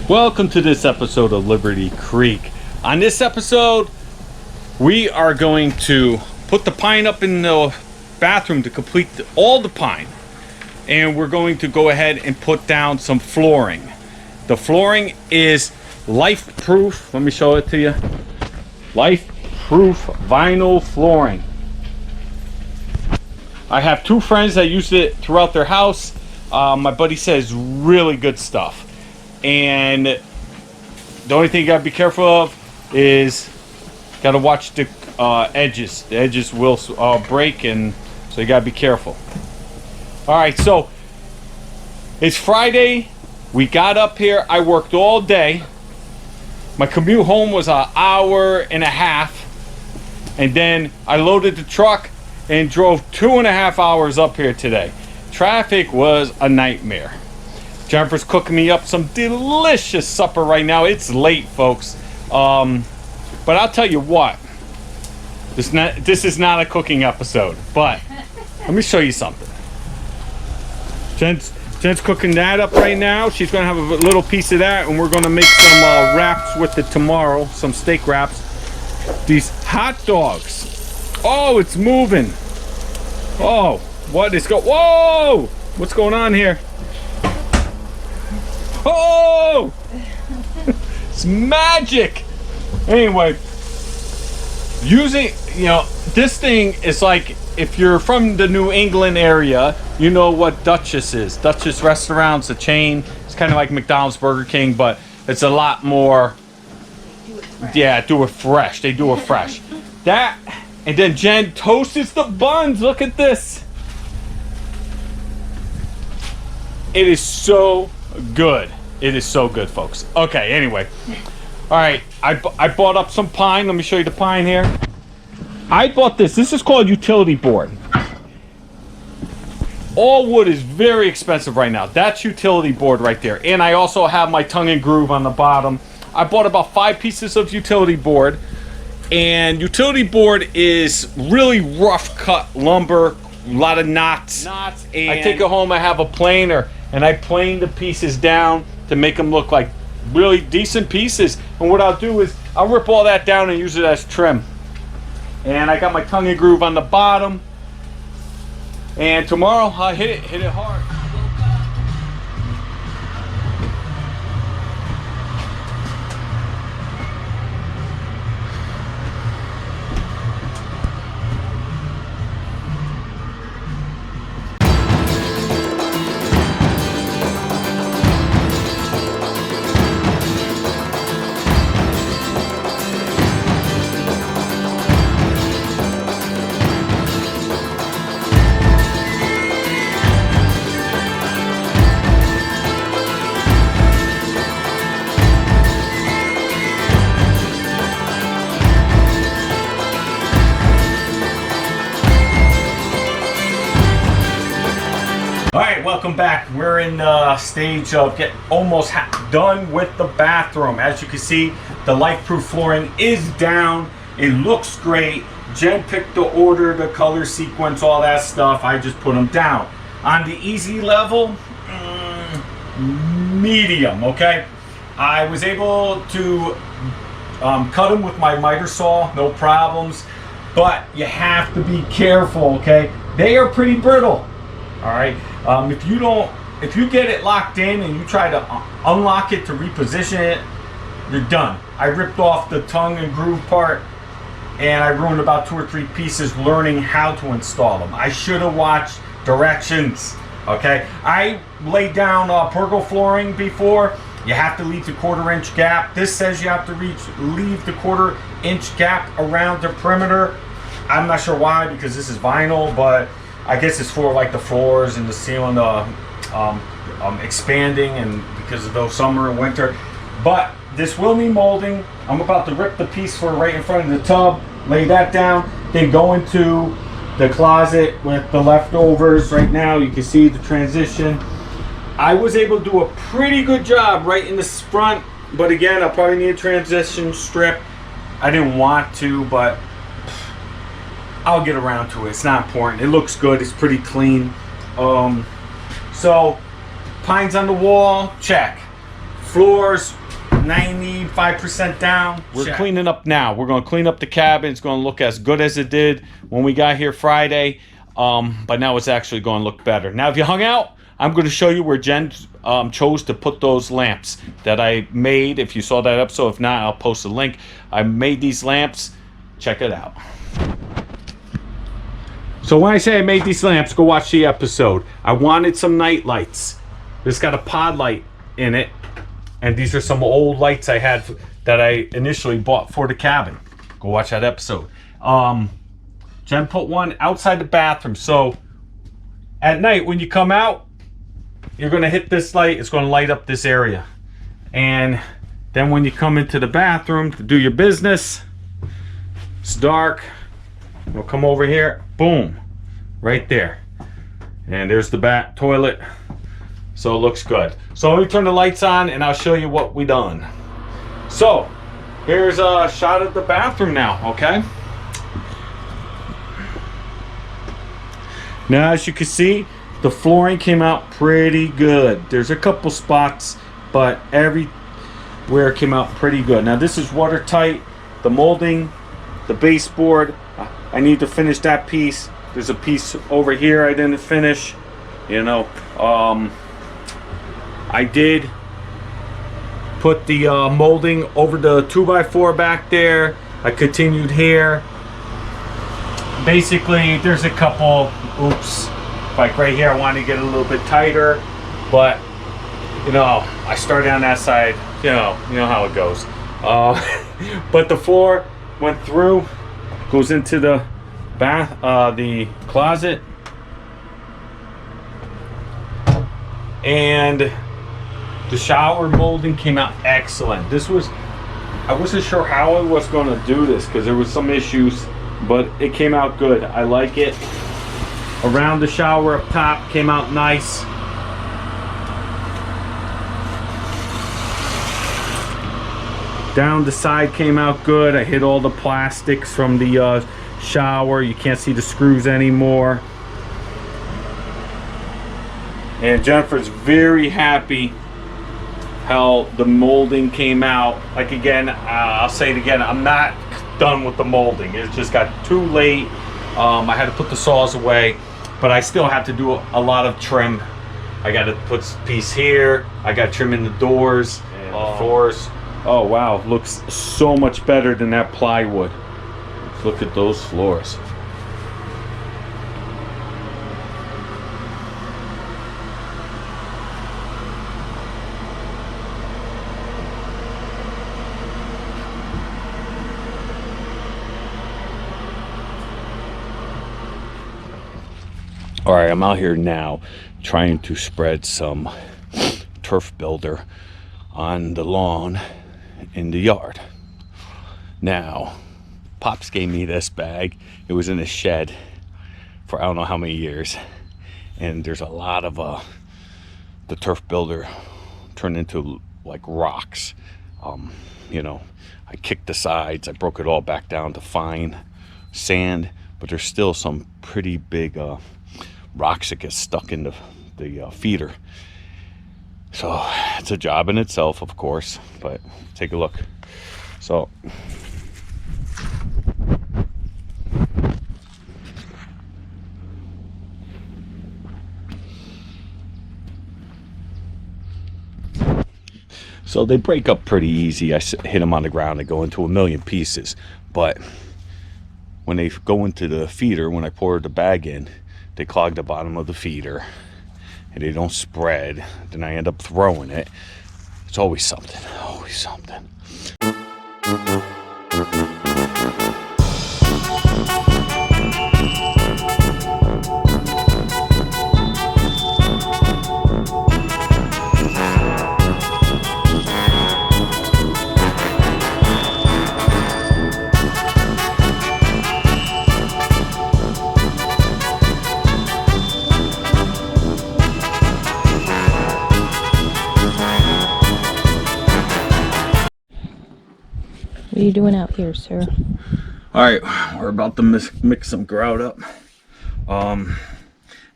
Welcome to this episode of Liberty Creek. On this episode, we are going to put the pine up in the bathroom to complete all the pine. And we're going to go ahead and put down some flooring. The flooring is life-proof. Let me show it to you. Life-proof vinyl flooring. I have two friends that use it throughout their house. My buddy says really good stuff. And the only thing you gotta be careful of is gotta watch the edges. The edges will break, and so you gotta be careful. All right, so it's Friday. We got up here. I worked all day. My commute home was an hour and a half, and then I loaded the truck and drove 2.5 hours up here today. Traffic was a nightmare. Jennifer's cooking me up some delicious supper right now. It's late, folks. But I'll tell you what. This is not a cooking episode. But let me show you something. Jen's cooking that up right now. She's going to have a little piece of that. And we're going to make some wraps with it tomorrow. Some steak wraps. These hot dogs. Oh, it's moving. Oh, what is going... Whoa! What's going on here? Oh! It's magic! Anyway, this thing is like, if you're from the New England area, you know what Duchess is. Duchess Restaurant's a chain. It's kind of like McDonald's, Burger King, but it's a lot more... Do it fresh. They do it fresh. That, and then Jen toasts the buns. Look at this. It is so good. It is so good, folks. Okay, anyway. All right, I bought up some pine. Let me show you the pine here. I bought this. This is called utility board. All wood is very expensive right now. That's utility board right there. And I also have my tongue and groove on the bottom. I bought about 5 pieces of utility board. And utility board is really rough cut lumber. A lot of knots. And I take it home. I have a planer. And I plane the pieces down to make them look like really decent pieces. And what I'll do is I'll rip all that down and use it as trim. And I got my tongue and groove on the bottom. And tomorrow I'll hit it hard. Alright, welcome back. We're in the stage of getting almost done with the bathroom. As you can see, the life-proof flooring is down. It looks great. Jen picked the order, the color sequence, all that stuff. I just put them down. On the easy level, medium, okay? I was able to cut them with my miter saw, no problems. But you have to be careful, okay? They are pretty brittle. All right. If you get it locked in and you try to unlock it to reposition it, you're done. I ripped off the tongue and groove part, and I ruined about 2 or 3 pieces learning how to install them. I should have watched directions. Okay. I laid down pergo flooring before. You have to leave the 1/4 inch gap. This says you have to leave the 1/4 inch gap around the perimeter. I'm not sure why, because this is vinyl, but I guess it's for like the floors and the ceiling expanding, and because of those summer and winter. But this will need molding. I'm about to rip the piece for right in front of the tub, lay that down, then go into the closet with the leftovers. Right now you can see the transition. I was able to do a pretty good job right in the front, but again, I'll probably need a transition strip. I didn't want to, but I'll get around to it. It's not important. It looks good. It's pretty clean. So, pines on the wall, check. Floors 95% down. We're cleaning up now. We're going to clean up the cabin. It's going to look as good as it did when we got here Friday. But now it's actually going to look better. Now, if you hung out, I'm going to show you where Jen chose to put those lamps that I made. If you saw that episode, if not, I'll post a link. I made these lamps. Check it out. So when I say I made these lamps, go watch the episode. I wanted some night lights. This got a pod light in it. And these are some old lights I had that I initially bought for the cabin. Go watch that episode. Jen put one outside the bathroom. So at night when you come out, you're going to hit this light. It's going to light up this area. And then when you come into the bathroom to do your business, it's dark. We'll come over here. Boom. Right there. And there's the toilet. So it looks good. So let me turn the lights on and I'll show you what we done. So here's a shot of the bathroom now, okay? Now as you can see, the flooring came out pretty good. There's a couple spots, but everywhere came out pretty good. Now this is watertight. The molding, the baseboard, I need to finish that piece. There's a piece over here I didn't finish. You know, I did put the molding over the 2x4 back there. I continued here. Basically, there's a couple, oops, like right here, I wanted to get a little bit tighter, but you know, I started on that side, you know how it goes. But the floor went through, goes into the bath, the closet, and the shower molding came out excellent. I wasn't sure how I was going to do this because there was some issues, but it came out good. I like it. Around the shower up top came out nice. Down the side came out good. I hit all the plastics from the shower. You can't see the screws anymore. And Jennifer's very happy how the molding came out. Like again, I'll say it again, I'm not done with the molding. It just got too late. I had to put the saws away, but I still have to do a lot of trim. I got to put a piece here. I got trim in the doors and the floors. Oh wow, looks so much better than that plywood. Look at those floors. All right, I'm out here now trying to spread some turf builder on the lawn in the yard. Now, Pops gave me this bag. It was in a shed for I don't know how many years. And there's a lot of the turf builder turned into like rocks. You know, I kicked the sides. I broke it all back down to fine sand, but there's still some pretty big rocks that get stuck in the feeder. So it's a job in itself, of course, but take a look. So they break up pretty easy. I hit them on the ground, they go into a million pieces, but when they go into the feeder, when I pour the bag in, they clog the bottom of the feeder and they don't spread. Then I end up throwing it. It's always something, always something. What are you doing out here, sir? Alright, we're about to mix some grout up.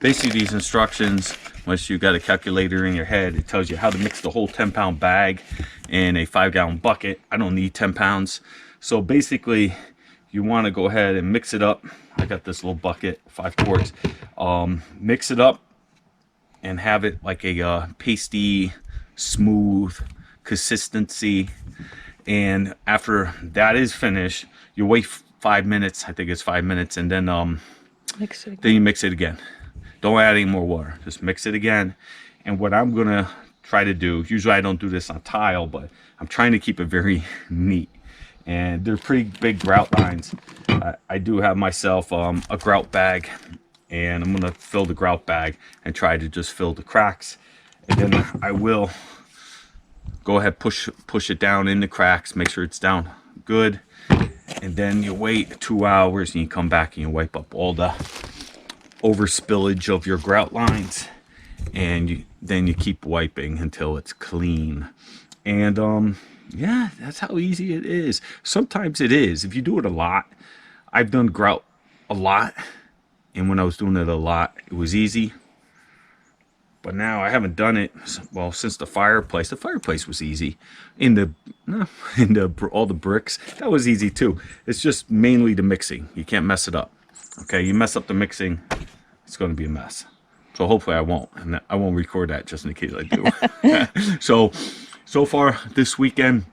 Basically these instructions unless you got a calculator in your head. It tells you how to mix the whole 10-pound bag in a 5-gallon bucket. I don't need 10 pounds. So basically, you want to go ahead and mix it up. I got this little bucket, 5 quarts. Mix it up and have it like a pasty, smooth consistency. And after that is finished, you wait 5 minutes. I think it's 5 minutes, and then then you mix it again. Don't add any more water. Just mix it again. And what I'm gonna try to do, usually I don't do this on tile, but I'm trying to keep it very neat. And they're pretty big grout lines. I do have myself a grout bag, and I'm gonna fill the grout bag and try to just fill the cracks. And then I will go ahead, push it down in the cracks, make sure it's down good. And then you wait 2 hours and you come back and you wipe up all the over spillage of your grout lines. And then you keep wiping until it's clean. And yeah, that's how easy it is. Sometimes it is. If you do it a lot, I've done grout a lot. And when I was doing it a lot, it was easy. But now I haven't done it, well, since the fireplace. The fireplace was easy. All the bricks, that was easy too. It's just mainly the mixing. You can't mess it up. Okay, you mess up the mixing, it's going to be a mess. So hopefully I won't. And I won't record that just in case I do. So far this weekend,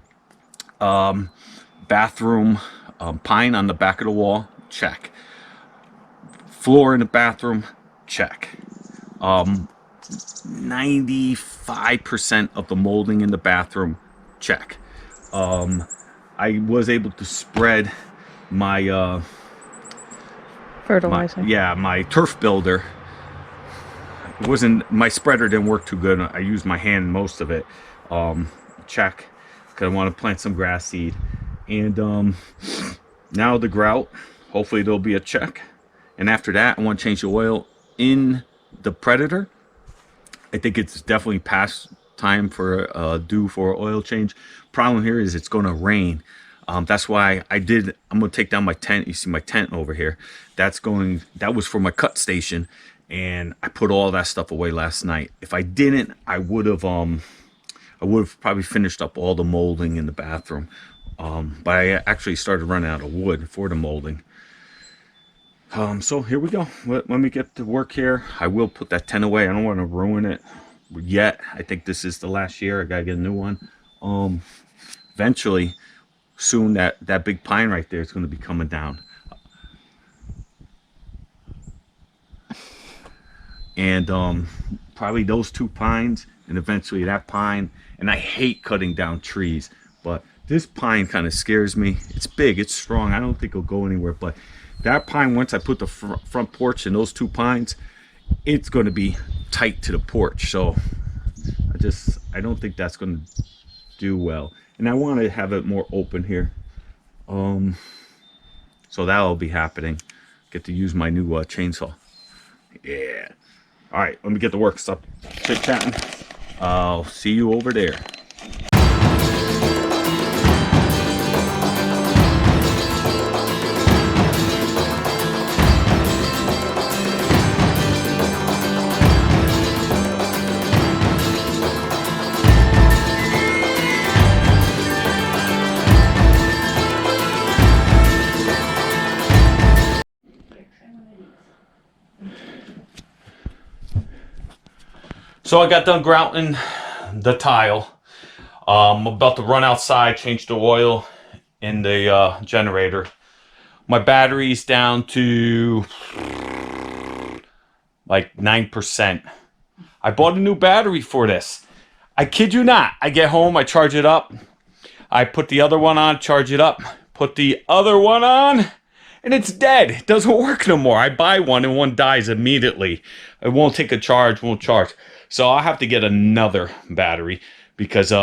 bathroom, pine on the back of the wall, check. Floor in the bathroom, check. 95% of the molding in the bathroom, check. I was able to spread my fertilizer. my turf builder. It wasn't, my spreader didn't work too good. I used my hand most of it. Check, because I want to plant some grass seed. And now the grout, hopefully there'll be a check. And after that, I want to change the oil in the Predator. I think it's definitely past time for due for oil change. Problem here is it's going to rain. That's why I'm going to take down my tent. You see my tent over here. That was for my cut station, and I put all that stuff away last night. If I didn't, I would have probably finished up all the molding in the bathroom. But I actually started running out of wood for the molding. So here we go. Let me get to work here. I will put that tent away. I don't want to ruin it yet. I think this is the last year. I gotta get a new one. Eventually, soon that big pine right there is going to be coming down. And probably those 2 pines, and eventually that pine. And I hate cutting down trees, but this pine kind of scares me. It's big, it's strong. I don't think it'll go anywhere, but that pine, once I put the front porch and those 2 pines, it's going to be tight to the porch. So I don't think that's going to do well. And I want to have it more open here. So that'll be happening. Get to use my new chainsaw. Yeah. All right, let me get to work. Stop chit-chatting. I'll see you over there. So I got done grouting the tile. I'm about to run outside, change the oil in the generator. My battery's down to like 9%. I bought a new battery for this. I kid you not. I get home, I charge it up. I put the other one on, charge it up. Put the other one on, and it's dead. It doesn't work no more. I buy one and one dies immediately. It won't take a charge, won't charge. So I'll have to get another battery because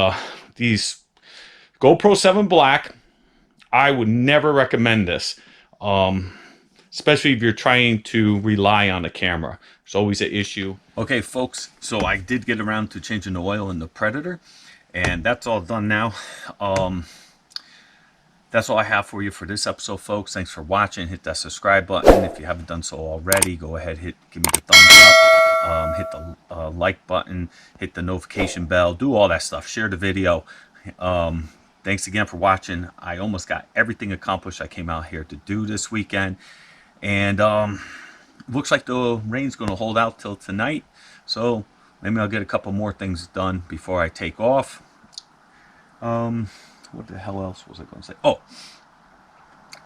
these GoPro 7 Black, I would never recommend this. Especially if you're trying to rely on the camera. It's always an issue. Okay, folks, so I did get around to changing the oil in the Predator, and that's all done now. That's all I have for you for this episode, folks. Thanks for watching. Hit that subscribe button. If you haven't done so already, go ahead, give me the thumbs up. hit the like button, hit the notification bell, do all that stuff, share the video. Thanks again for watching. I almost got everything accomplished I came out here to do this weekend, and looks like the rain's going to hold out till tonight, so maybe I'll get a couple more things done before I take off. What the hell else was I going to say? Oh,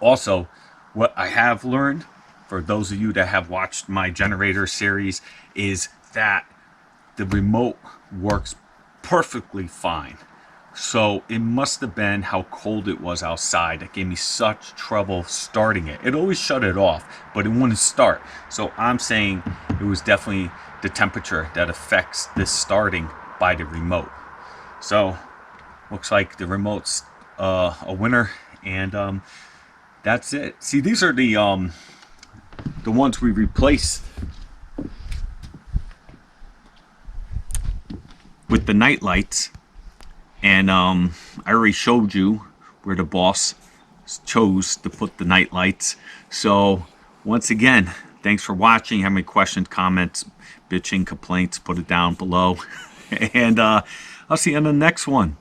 also, what I have learned, for those of you that have watched my generator series, is that the remote works perfectly fine. So it must have been how cold it was outside that gave me such trouble starting it. It always shut it off, but it wouldn't start. So I'm saying it was definitely the temperature that affects this starting by the remote. So looks like the remote's a winner, and that's it. See, these are the ones we replaced with the night lights. And I already showed you where the boss chose to put the night lights. So once again, thanks for watching. Have any questions, comments, bitching, complaints, put it down below. And I'll see you on the next one.